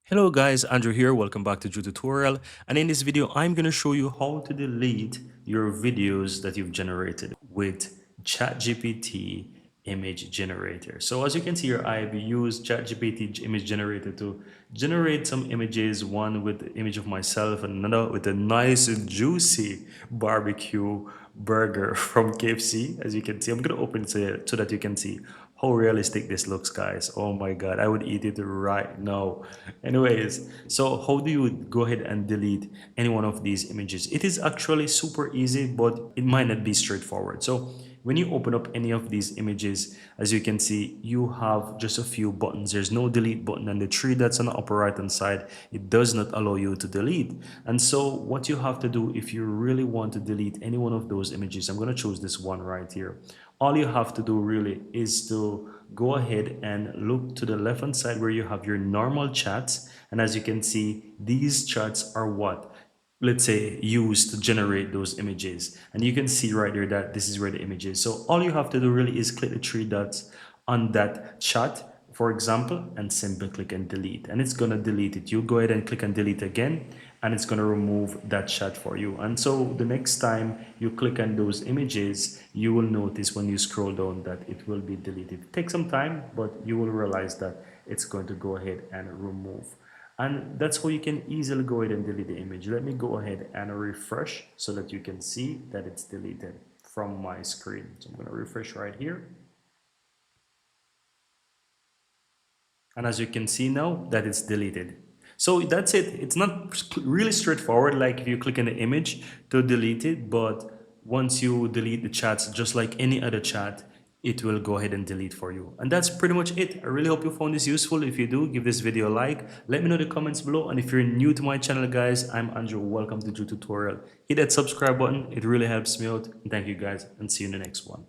Hello guys, Andrew here. Welcome back to Drew Tutorial. And in this video, I'm going to show you how to delete your videos that you've generated with ChatGPT Image Generator. So as you can see here, I've used ChatGPT Image Generator to generate some images, one with the image of myself and another with a nice juicy barbecue burger from KFC. As you can see, I'm going to open it so that you can see how realistic this looks, guys. Oh my god, I would eat it right now. Anyways, so how do you go ahead and delete any one of these images? It is actually super easy, but it might not be straightforward. So when you open up any of these images, as you can see, you have just a few buttons. There's no delete button, and the three that's on the upper right hand side, it does not allow you to delete. And so what you have to do if you really want to delete any one of those images, I'm going to choose this one right here. All you have to do really is to go ahead and look to the left hand side where you have your normal chats. And as you can see, these chats are what, let's say, used to generate those images. And you can see right there that this is where the image is. So all you have to do really is click the three dots on that chat, for example, and simply click and delete, and it's going to delete it. You go ahead and click and delete again, and it's going to remove that chat for you. And so the next time you click on those images, you will notice when you scroll down that it will be deleted. Take some time, but you will realize that it's going to go ahead and remove. And that's how you can easily go ahead and delete the image. Let me go ahead and refresh so that you can see that it's deleted from my screen. So I'm going to refresh right here. And as you can see now that it's deleted. So that's it. It's not really straightforward like if you click on the image to delete it, but once you delete the chats, just like any other chat, it will go ahead and delete for you. And that's pretty much it. I really hope you found this useful. If you do, give this video a like. Let me know in the comments below. And if you're new to my channel, guys, I'm Andrew. Welcome to Drew Tutorial. Hit that subscribe button. It really helps me out. And thank you guys, and see you in the next one.